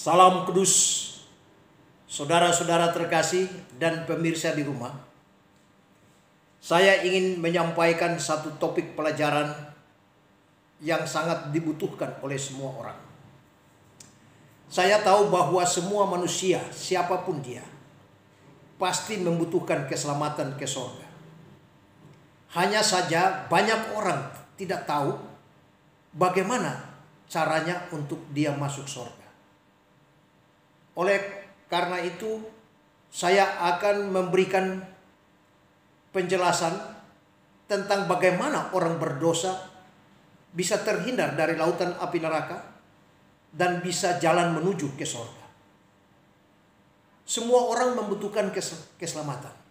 Salam kudus, saudara-saudara terkasih dan pemirsa di rumah. Saya ingin menyampaikan satu topik pelajaran yang sangat dibutuhkan oleh semua orang. Saya tahu bahwa semua manusia, siapapun dia, pasti membutuhkan keselamatan ke surga. Hanya saja banyak orang tidak tahu bagaimana caranya untuk dia masuk surga. Oleh karena itu, saya akan memberikan penjelasan tentang bagaimana orang berdosa bisa terhindar dari lautan api neraka dan bisa jalan menuju ke surga. Semua orang membutuhkan keselamatan.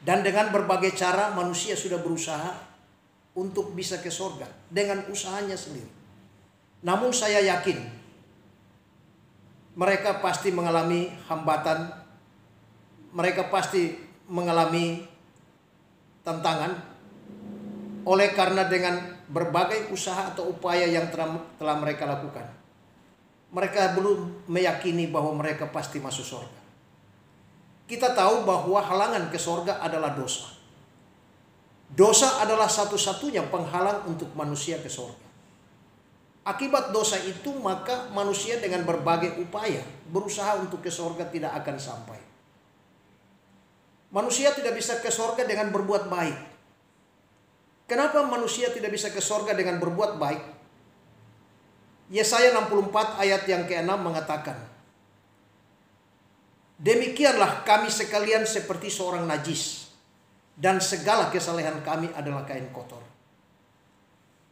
Dan dengan berbagai cara manusia sudah berusaha untuk bisa ke surga dengan usahanya sendiri. Namun saya yakin mereka pasti mengalami hambatan, mereka pasti mengalami tantangan, oleh karena dengan berbagai usaha atau upaya yang telah mereka lakukan, mereka belum meyakini bahwa mereka pasti masuk surga. Kita tahu bahwa halangan ke surga adalah dosa. Dosa adalah satu-satunya penghalang untuk manusia ke surga. Akibat dosa itu maka manusia dengan berbagai upaya berusaha untuk ke surga tidak akan sampai. Manusia tidak bisa ke surga dengan berbuat baik. Kenapa manusia tidak bisa ke surga dengan berbuat baik? Yesaya 64 ayat yang ke-6 mengatakan, "Demikianlah kami sekalian seperti seorang najis, dan segala kesalehan kami adalah kain kotor."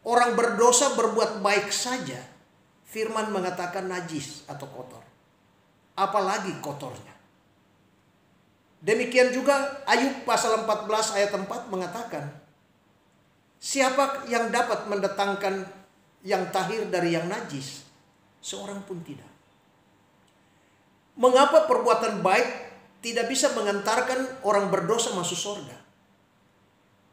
Orang berdosa berbuat baik saja, firman mengatakan najis atau kotor. Apalagi kotornya. Demikian juga Ayub pasal 14 ayat 4 mengatakan, siapa yang dapat mendatangkan yang tahir dari yang najis? Seorang pun tidak. Mengapa perbuatan baik tidak bisa mengantarkan orang berdosa masuk surga?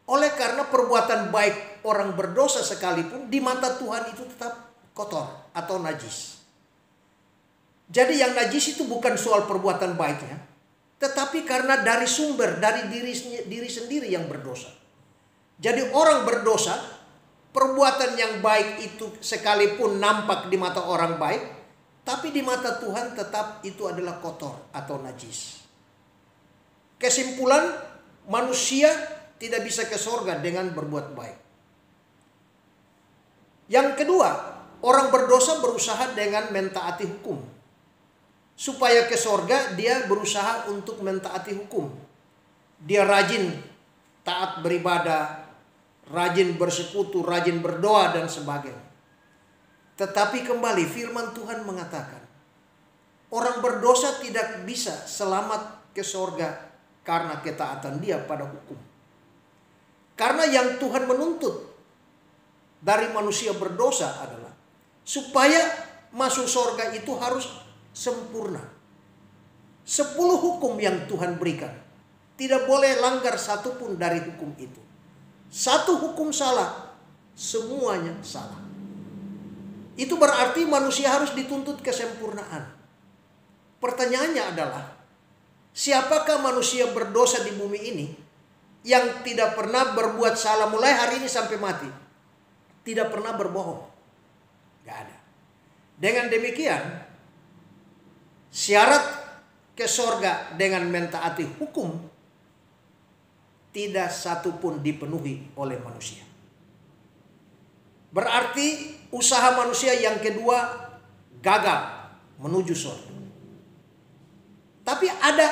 Oleh karena perbuatan baik orang berdosa sekalipun di mata Tuhan itu tetap kotor atau najis. Jadi yang najis itu bukan soal perbuatan baiknya, tetapi karena dari sumber, dari diri sendiri yang berdosa. Jadi orang berdosa, perbuatan yang baik itu sekalipun nampak di mata orang baik, tapi di mata Tuhan tetap itu adalah kotor atau najis. Kesimpulan, manusia tidak bisa ke surga dengan berbuat baik. Yang kedua, orang berdosa berusaha dengan mentaati hukum. Supaya ke surga dia berusaha untuk mentaati hukum. Dia rajin taat beribadah, rajin bersekutu, rajin berdoa dan sebagainya. Tetapi kembali firman Tuhan mengatakan, orang berdosa tidak bisa selamat ke surga karena ketaatan dia pada hukum. Karena yang Tuhan menuntut dari manusia berdosa adalah supaya masuk surga itu harus sempurna. 10 hukum yang Tuhan berikan, tidak boleh langgar satu pun dari hukum itu. Satu hukum salah, semuanya salah. Itu berarti manusia harus dituntut kesempurnaan. Pertanyaannya adalah, siapakah manusia berdosa di bumi ini yang tidak pernah berbuat salah mulai hari ini sampai mati? Tidak pernah berbohong. Gak ada. Dengan demikian, syarat ke surga dengan mentaati hukum tidak satu pun dipenuhi oleh manusia. Berarti usaha manusia yang kedua gagal menuju surga. Tapi ada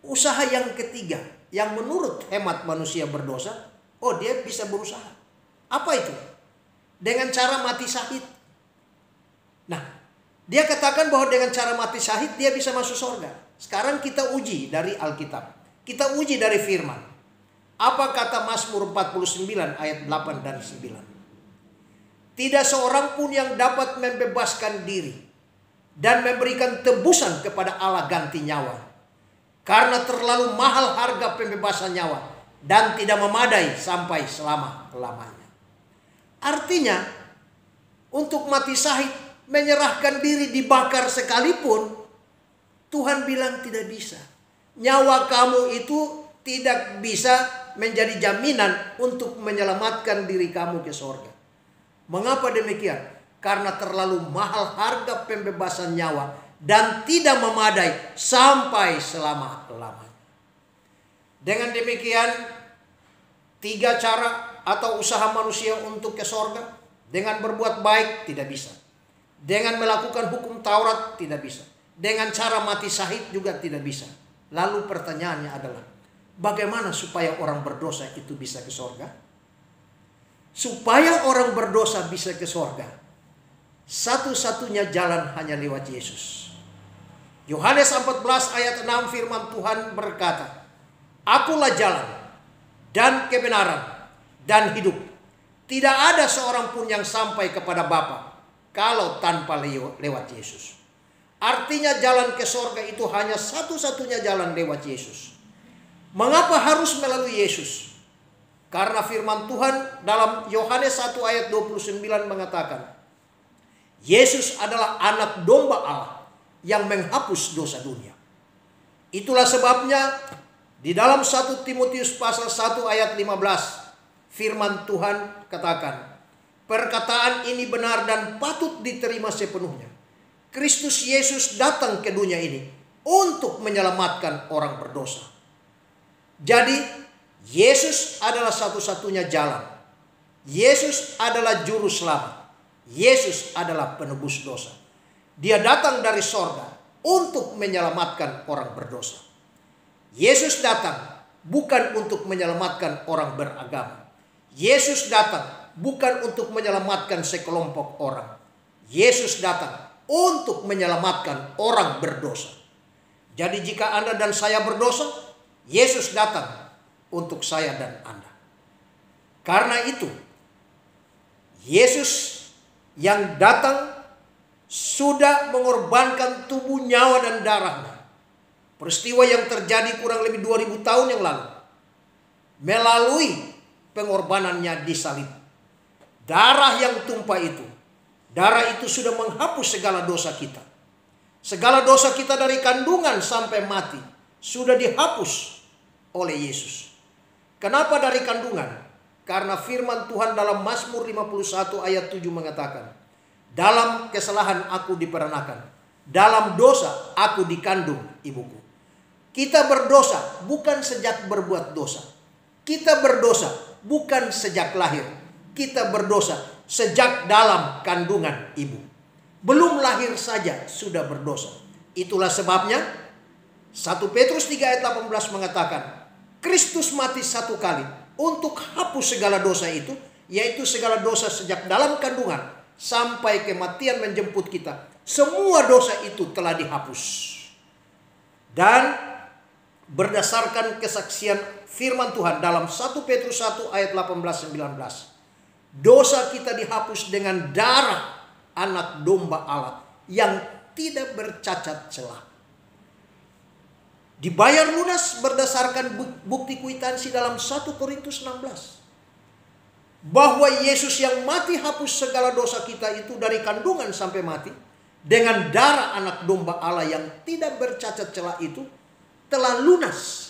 usaha yang ketiga yang menurut hemat manusia berdosa, oh dia bisa berusaha. Apa itu? Dengan cara mati syahid. Nah, dia katakan bahwa dengan cara mati syahid dia bisa masuk surga. Sekarang kita uji dari Alkitab. Kita uji dari firman. Apa kata Mazmur 49 ayat 8 dan 9? Tidak seorang pun yang dapat membebaskan diri dan memberikan tebusan kepada Allah ganti nyawa. Karena terlalu mahal harga pembebasan nyawa dan tidak memadai sampai selama-lamanya. Artinya, untuk mati syahid menyerahkan diri dibakar sekalipun, Tuhan bilang tidak bisa. Nyawa kamu itu tidak bisa menjadi jaminan untuk menyelamatkan diri kamu ke sorga. Mengapa demikian? Karena terlalu mahal harga pembebasan nyawa dan tidak memadai sampai selama-lamanya. Dengan demikian, 3 cara atau usaha manusia untuk ke sorga. Dengan berbuat baik tidak bisa. Dengan melakukan hukum Taurat tidak bisa. Dengan cara mati syahid juga tidak bisa. Lalu pertanyaannya adalah, bagaimana supaya orang berdosa itu bisa ke sorga? Supaya orang berdosa bisa ke sorga, satu-satunya jalan hanya lewat Yesus. Yohanes 14 ayat 6 firman Tuhan berkata, Akulah jalan dan kebenaran dan hidup. Tidak ada seorang pun yang sampai kepada Bapa kalau tanpa lewat Yesus. Artinya jalan ke sorga itu hanya satu-satunya jalan lewat Yesus. Mengapa harus melalui Yesus? Karena firman Tuhan dalam Yohanes 1 ayat 29 mengatakan, Yesus adalah anak domba Allah yang menghapus dosa dunia. Itulah sebabnya di dalam 1 Timotius pasal 1 ayat 15 firman Tuhan katakan, perkataan ini benar dan patut diterima sepenuhnya. Kristus Yesus datang ke dunia ini untuk menyelamatkan orang berdosa. Jadi Yesus adalah satu-satunya jalan. Yesus adalah juru selamat. Yesus adalah penebus dosa. Dia datang dari sorga untuk menyelamatkan orang berdosa. Yesus datang bukan untuk menyelamatkan orang beragama. Yesus datang bukan untuk menyelamatkan sekelompok orang. Yesus datang untuk menyelamatkan orang berdosa. Jadi jika Anda dan saya berdosa, Yesus datang untuk saya dan Anda. Karena itu, Yesus yang datang sudah mengorbankan tubuh, nyawa, dan darahnya. Peristiwa yang terjadi kurang lebih 2000 tahun yang lalu. Melalui pengorbanannya di salib. Darah yang tumpah itu, darah itu sudah menghapus segala dosa kita. Segala dosa kita dari kandungan sampai mati sudah dihapus oleh Yesus. Kenapa dari kandungan? Karena firman Tuhan dalam Mazmur 51 ayat 7 mengatakan, dalam kesalahan aku diperanakan, dalam dosa aku dikandung ibuku. Kita berdosa bukan sejak berbuat dosa. Kita berdosa bukan sejak lahir. Kita berdosa sejak dalam kandungan ibu. Belum lahir saja sudah berdosa. Itulah sebabnya 1 Petrus 3 ayat 18 mengatakan, Kristus mati satu kali untuk hapus segala dosa itu, yaitu segala dosa sejak dalam kandungan sampai kematian menjemput kita. Semua dosa itu telah dihapus. Dan berdasarkan kesaksian firman Tuhan dalam 1 Petrus 1 ayat 18-19, dosa kita dihapus dengan darah anak domba Allah yang tidak bercacat celah. Dibayar lunas berdasarkan bukti kwitansi dalam 1 Korintus 16. Bahwa Yesus yang mati hapus segala dosa kita itu dari kandungan sampai mati, dengan darah anak domba Allah yang tidak bercacat celah itu telah lunas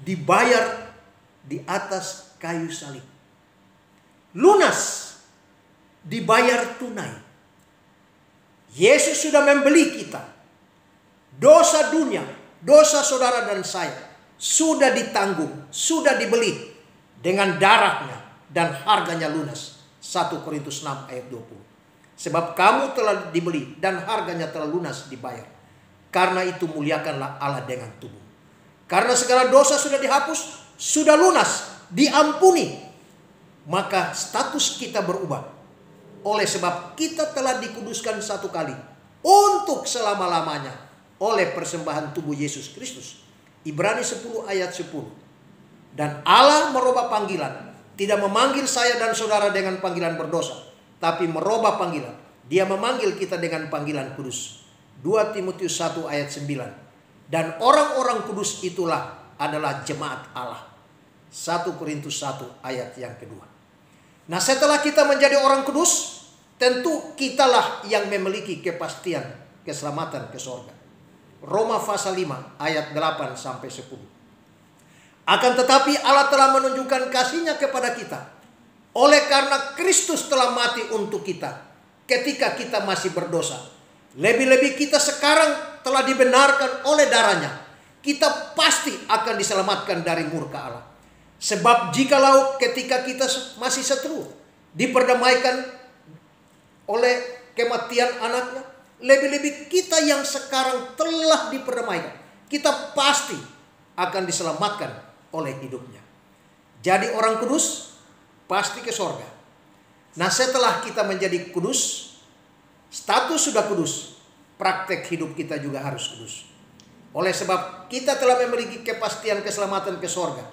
dibayar di atas kayu salib. Lunas dibayar tunai. Yesus sudah membeli kita. Dosa dunia, dosa saudara dan saya sudah ditanggung, sudah dibeli dengan darahnya dan harganya lunas. 1 Korintus 6 ayat 20. Sebab kamu telah dibeli dan harganya telah lunas dibayar. Karena itu muliakanlah Allah dengan tubuh. Karena segala dosa sudah dihapus, sudah lunas, diampuni. Maka status kita berubah. Oleh sebab kita telah dikuduskan satu kali untuk selama-lamanya oleh persembahan tubuh Yesus Kristus. Ibrani 10 ayat 10. Dan Allah merubah panggilan. Tidak memanggil saya dan saudara dengan panggilan berdosa, tapi merubah panggilan. Dia memanggil kita dengan panggilan kudus. 2 Timotius 1 ayat 9. Dan orang-orang kudus itulah adalah jemaat Allah. 1 Korintus 1 ayat yang kedua. Nah, setelah kita menjadi orang kudus, tentu kitalah yang memiliki kepastian keselamatan ke sorga. Roma pasal 5 ayat 8 sampai 10. Akan tetapi Allah telah menunjukkan kasih-Nya kepada kita oleh karena Kristus telah mati untuk kita ketika kita masih berdosa. Lebih-lebih kita sekarang telah dibenarkan oleh darah-Nya, kita pasti akan diselamatkan dari murka Allah. Sebab jikalau ketika kita masih seteru diperdamaikan oleh kematian anaknya, lebih-lebih kita yang sekarang telah diperdamaikan, kita pasti akan diselamatkan oleh hidupnya. Jadi orang kudus pasti ke sorga. Nah, setelah kita menjadi kudus, status sudah kudus, praktek hidup kita juga harus kudus. Oleh sebab kita telah memiliki kepastian keselamatan ke sorga,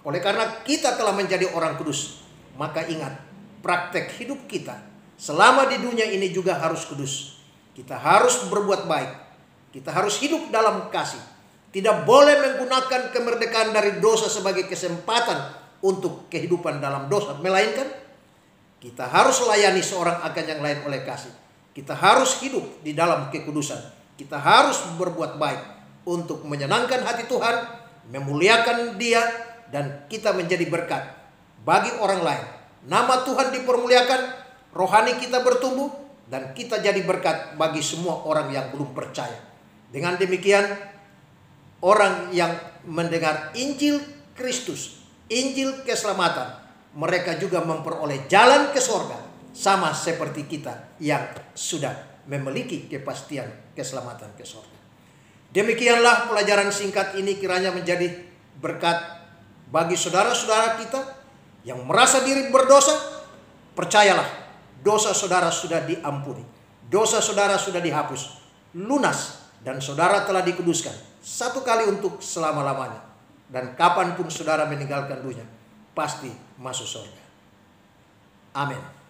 oleh karena kita telah menjadi orang kudus, maka ingat, praktek hidup kita selama di dunia ini juga harus kudus. Kita harus berbuat baik. Kita harus hidup dalam kasih. Tidak boleh menggunakan kemerdekaan dari dosa sebagai kesempatan untuk kehidupan dalam dosa. Melainkan kita harus layani seorang akan yang lain oleh kasih. Kita harus hidup di dalam kekudusan. Kita harus berbuat baik untuk menyenangkan hati Tuhan, memuliakan Dia, dan kita menjadi berkat bagi orang lain. Nama Tuhan dipermuliakan, rohani kita bertumbuh, dan kita jadi berkat bagi semua orang yang belum percaya. Dengan demikian, orang yang mendengar Injil Kristus, Injil keselamatan, mereka juga memperoleh jalan ke sorga, sama seperti kita yang sudah memiliki kepastian keselamatan ke sorga. Demikianlah pelajaran singkat ini kiranya menjadi berkat bagi saudara-saudara kita yang merasa diri berdosa. Percayalah, dosa saudara sudah diampuni, dosa saudara sudah dihapus, lunas, dan saudara telah dikuduskan satu kali untuk selama-lamanya. Dan kapanpun saudara meninggalkan dunia, pasti masuk surga. Amin.